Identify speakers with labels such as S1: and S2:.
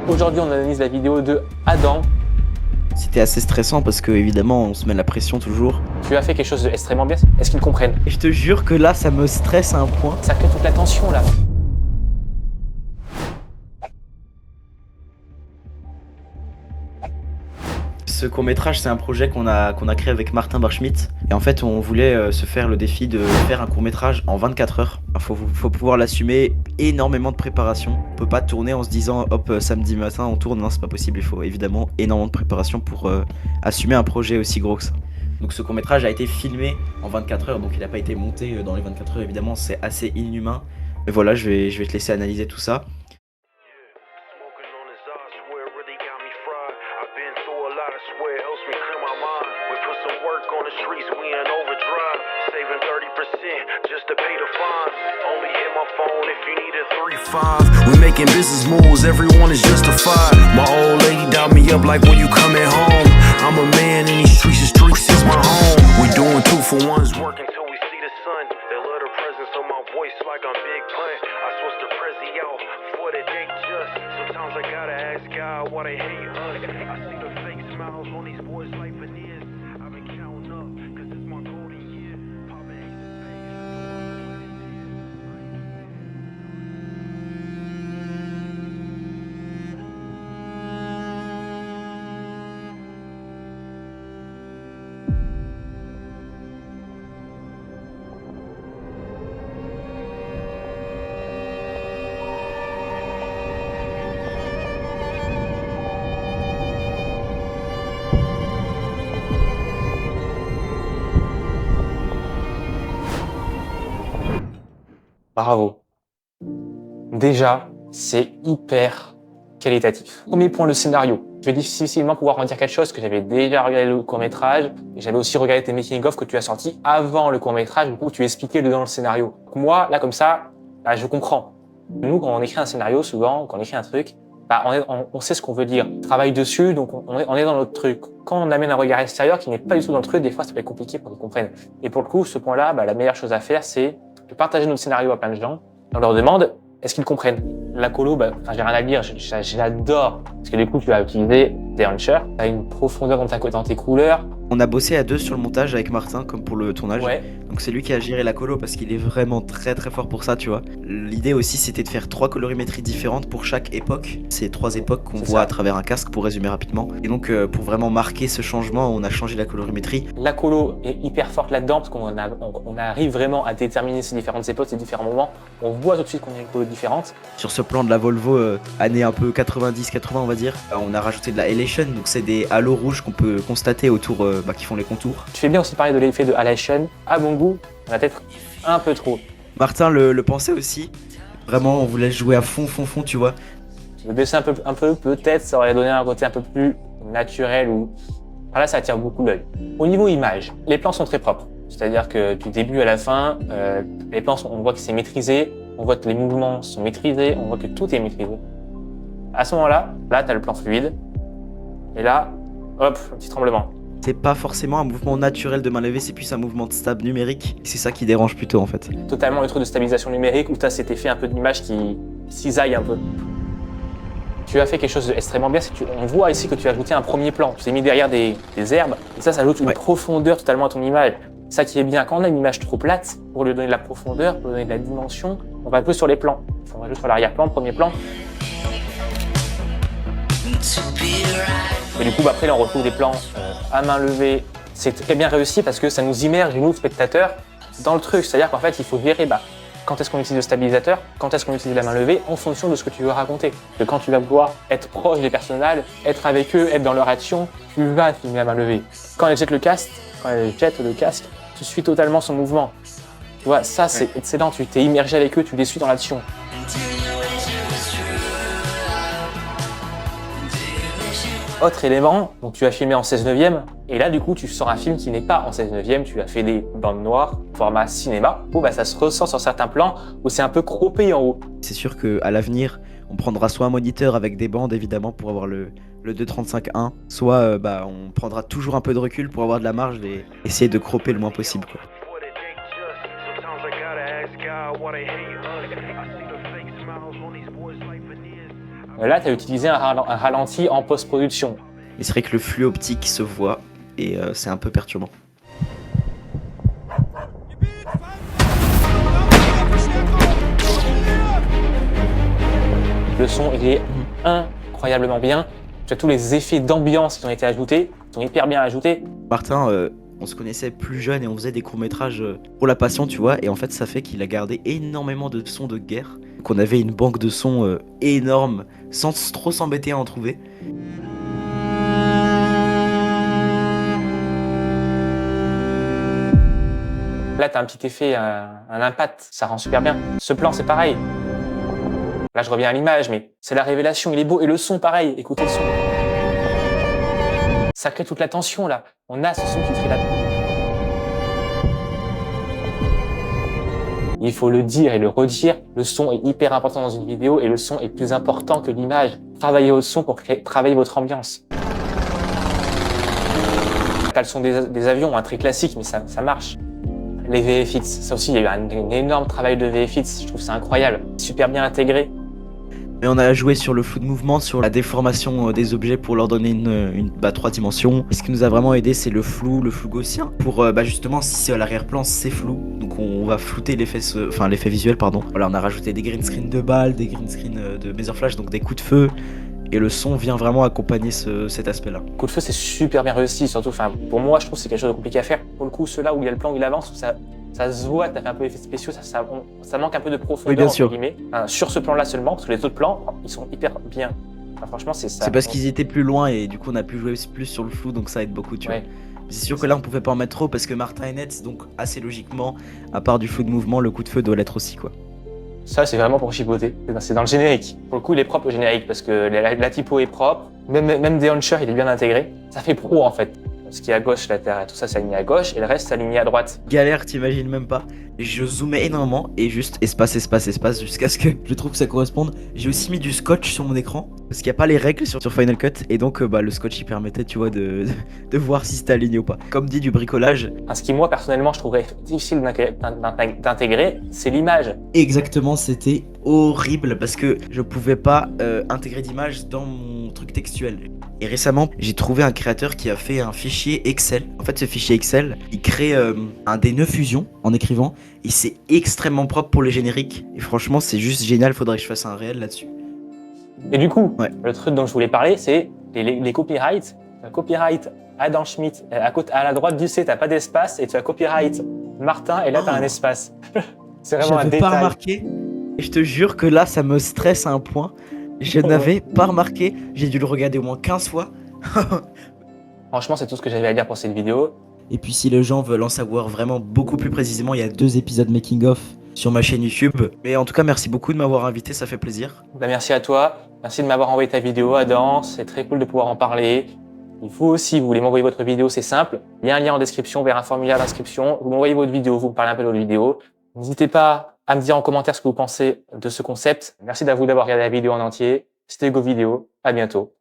S1: Aujourd'hui, on analyse la vidéo de Adam.
S2: C'était assez stressant parce que évidemment on se met la pression toujours.
S1: Tu as fait quelque chose d'extrêmement bien. Est-ce qu'ils comprennent?
S2: Et je te jure que là ça me stresse à un point.
S1: Ça crée toute la tension là.
S2: Ce court-métrage, c'est un projet qu'on a créé avec Martin Barschmidt. Et en fait, on voulait se faire le défi de faire un court-métrage en 24 heures. Faut pouvoir l'assumer, énormément de préparation. On peut pas tourner en se disant hop, samedi matin on tourne, non, c'est pas possible. Il faut évidemment énormément de préparation pour assumer un projet aussi gros que ça. Donc ce court-métrage a été filmé en 24 heures, donc il n'a pas été monté dans les 24 heures, évidemment, c'est assez inhumain. Mais voilà, je vais te laisser analyser tout ça.
S3: We making business moves, everyone is justified. My old lady dialed me up like when you coming home. I'm a man in these streets is my home. We doing 2 for 1s, working till we see the sun. They love the presence of my voice like I'm Big Pun. I switched the Prezi out for the day just. Sometimes I gotta ask God why they hate us. I see the fake smiles on these boys like veneers. I've been counting up, cause it's my golden year. Papa hates the face.
S1: Bravo. Déjà, c'est hyper qualitatif. Premier point, le scénario. Je vais difficilement pouvoir en dire quelque chose, parce que j'avais déjà regardé le court-métrage, et j'avais aussi regardé tes making-of que tu as sortis avant le court-métrage, où tu expliquais dedans le scénario. Donc moi, là, comme ça, bah, je comprends. Nous, quand on écrit un scénario, souvent, quand on écrit un truc, bah, on sait ce qu'on veut dire. On travaille dessus, donc on est dans notre truc. Quand on amène un regard extérieur qui n'est pas du tout dans le truc, des fois, ça peut être compliqué pour qu'ils comprennent. Et pour le coup, ce point-là, bah, la meilleure chose à faire, c'est de partager notre scénario à plein de gens. On leur demande, est-ce qu'ils comprennent? La colo, bah, j'ai rien à dire, je l'adore. Parce que du coup, tu vas utiliser des launchers, tu as une profondeur dans tes couleurs.
S2: On a bossé à 2 sur le montage avec Martin, comme pour le tournage.
S1: Ouais.
S2: Donc c'est lui qui a géré la colo parce qu'il est vraiment très très fort pour ça, tu vois. L'idée aussi, c'était de faire 3 colorimétries différentes pour chaque époque. C'est 3 époques qu'on voit à travers un casque, pour résumer rapidement. Et donc pour vraiment marquer ce changement, on a changé la colorimétrie.
S1: La colo est hyper forte là-dedans parce qu'on arrive vraiment à déterminer ces différentes époques, ces différents moments. On voit tout de suite qu'on a une colo différente.
S2: Sur ce plan de la Volvo, année un peu 90-80 on va dire, on a rajouté de la halation, donc c'est des halos rouges qu'on peut constater autour, qui font les contours.
S1: Tu fais bien aussi parler de l'effet de halation. À mon goût, on a peut-être un peu trop.
S2: Martin le pensait aussi. Vraiment, on voulait jouer à fond, tu vois.
S1: Le baisser un peu, peut-être, ça aurait donné un côté un peu plus naturel ou... Enfin, là, ça attire beaucoup l'œil. Au niveau image, les plans sont très propres. C'est-à-dire que du début à la fin, les plans, on voit que c'est maîtrisé, on voit que les mouvements sont maîtrisés, on voit que tout est maîtrisé. À ce moment-là, là, tu as le plan fluide. Et là, hop, un petit tremblement.
S2: C'est pas forcément un mouvement naturel de main levée, c'est plus un mouvement de stab numérique. C'est ça qui dérange plutôt en fait.
S1: Totalement le truc de stabilisation numérique où tu as cet effet un peu d'image qui cisaille un peu. Tu as fait quelque chose d'extrêmement bien, on voit ici que tu as ajouté un premier plan. Tu t'es mis derrière des herbes et ça ajoute une profondeur totalement à ton image. Ça qui est bien, quand on a une image trop plate, pour lui donner de la profondeur, pour lui donner de la dimension, on va un peu sur les plans. On va juste sur l'arrière-plan, premier plan. Et du coup, après, là, on retrouve des plans à main levée. C'est très bien réussi parce que ça nous immerge, nous, spectateurs, dans le truc. C'est-à-dire qu'en fait, il faut gérer quand est-ce qu'on utilise le stabilisateur, quand est-ce qu'on utilise la main levée, en fonction de ce que tu veux raconter. Que quand tu vas vouloir être proche des personnages, être avec eux, être dans leur action, tu vas filmer la main levée. Quand elle jette le casque, tu suis totalement son mouvement. Tu vois, ça, c'est excellent. Tu t'es immergé avec eux, tu les suis dans l'action. Autre élément, donc tu as filmé en 16:9, et là du coup tu sors un film qui n'est pas en 16:9, tu as fait des bandes noires, format cinéma, où ça se ressent sur certains plans où c'est un peu croppé en haut.
S2: C'est sûr qu'à l'avenir, on prendra soit un moniteur avec des bandes évidemment pour avoir le 2.35.1, soit on prendra toujours un peu de recul pour avoir de la marge et essayer de cropper le moins possible, quoi.
S1: Là, tu as utilisé un ralenti en post-production.
S2: Et c'est vrai que le flux optique se voit et c'est un peu perturbant.
S1: Le son, il est incroyablement bien. Tu as tous les effets d'ambiance qui ont été ajoutés, qui sont hyper bien ajoutés.
S2: Martin, on se connaissait plus jeune et on faisait des courts-métrages pour la passion, tu vois. Et en fait, ça fait qu'il a gardé énormément de sons de guerre. Qu'on avait une banque de sons énorme, sans trop s'embêter à en trouver.
S1: Là, tu as un petit effet, un impact, ça rend super bien. Ce plan, c'est pareil. Là, je reviens à l'image, mais c'est la révélation, il est beau. Et le son, pareil, écoutez le son. Ça crée toute la tension, là. On a ce son qui crée la... Il faut le dire et le redire, le son est hyper important dans une vidéo et le son est plus important que l'image. Travaillez au son pour travailler votre ambiance. T'as le son des avions, très classique, mais ça marche. Les VFX, ça aussi, il y a eu un énorme travail de VFX, je trouve ça incroyable. Super bien intégré.
S2: Mais on a joué sur le flou de mouvement, sur la déformation des objets pour leur donner une 3 dimensions. Et ce qui nous a vraiment aidé, c'est le flou gaussien. Pour justement, si c'est à l'arrière-plan, c'est flou. Donc on va flouter l'effet visuel, pardon. Voilà, on a rajouté des green screens de balles, des green screens de Mazer Flash, donc des coups de feu. Et le son vient vraiment accompagner cet aspect-là.
S1: Coup de feu, c'est super bien réussi, surtout. Pour moi, je trouve que c'est quelque chose de compliqué à faire. Pour le coup, ceux-là où il y a le plan où il avance, ça se voit, t'as fait un peu d'effets spéciaux, ça manque un peu de profondeur,
S2: oui, bien sûr.
S1: Entre guillemets. Sur ce plan-là seulement, parce que les autres plans, ils sont hyper bien. Franchement, c'est ça.
S2: C'est parce qu'ils étaient plus loin et du coup, on a pu jouer plus sur le flou, donc ça aide beaucoup, tu vois. C'est sûr que là, on pouvait pas en mettre trop parce que Martin est net, donc assez logiquement, à part du flou de mouvement, le coup de feu doit l'être aussi, quoi.
S1: Ça, c'est vraiment pour chipoter. C'est dans le générique. Pour le coup, il est propre au générique parce que la typo est propre. Même des launchers, il est bien intégré. Ça fait pro, en fait. Ce qui est à gauche, la terre, tout ça, c'est aligné à gauche et le reste, c'est aligné à droite.
S2: Galère, t'imagines même pas. Je zoomais énormément et juste espace jusqu'à ce que je trouve que ça corresponde. J'ai aussi mis du scotch sur mon écran parce qu'il n'y a pas les règles sur Final Cut et donc le scotch il permettait, tu vois, de voir si c'était aligné ou pas. Comme dit, du bricolage.
S1: Ce qui, moi, personnellement, je trouverais difficile d'intégrer, c'est l'image.
S2: Exactement, c'était horrible parce que je pouvais pas intégrer d'image dans mon truc textuel. Et récemment, j'ai trouvé un créateur qui a fait un fichier Excel. En fait, ce fichier Excel, il crée des nœuds fusion en écrivant. Et c'est extrêmement propre pour les génériques. Et franchement, c'est juste génial. Faudrait que je fasse un réel là-dessus.
S1: Et du coup,
S2: ouais.
S1: Le truc dont je voulais parler, c'est les copyrights. Copyright Adam Schmidt, à la droite du C, t'as pas d'espace. Et tu as copyright Martin, et là, t'as un espace. C'est vraiment un détail.
S2: J'avais pas remarqué. Et je te jure que là, ça me stresse à un point. Je n'avais pas remarqué, j'ai dû le regarder au moins 15 fois.
S1: Franchement, c'est tout ce que j'avais à dire pour cette vidéo.
S2: Et puis si les gens veulent en savoir vraiment beaucoup plus précisément, il y a 2 épisodes making of sur ma chaîne YouTube. Mais en tout cas, merci beaucoup de m'avoir invité, ça fait plaisir.
S1: Merci à toi, merci de m'avoir envoyé ta vidéo, Adam, c'est très cool de pouvoir en parler. Il faut aussi, vous voulez m'envoyer votre vidéo, c'est simple. Il y a un lien en description vers un formulaire d'inscription. Vous m'envoyez votre vidéo, vous me parlez un peu de votre vidéo. N'hésitez pas à me dire en commentaire ce que vous pensez de ce concept. Merci à vous d'avoir regardé la vidéo en entier. C'était GoVideo. À bientôt.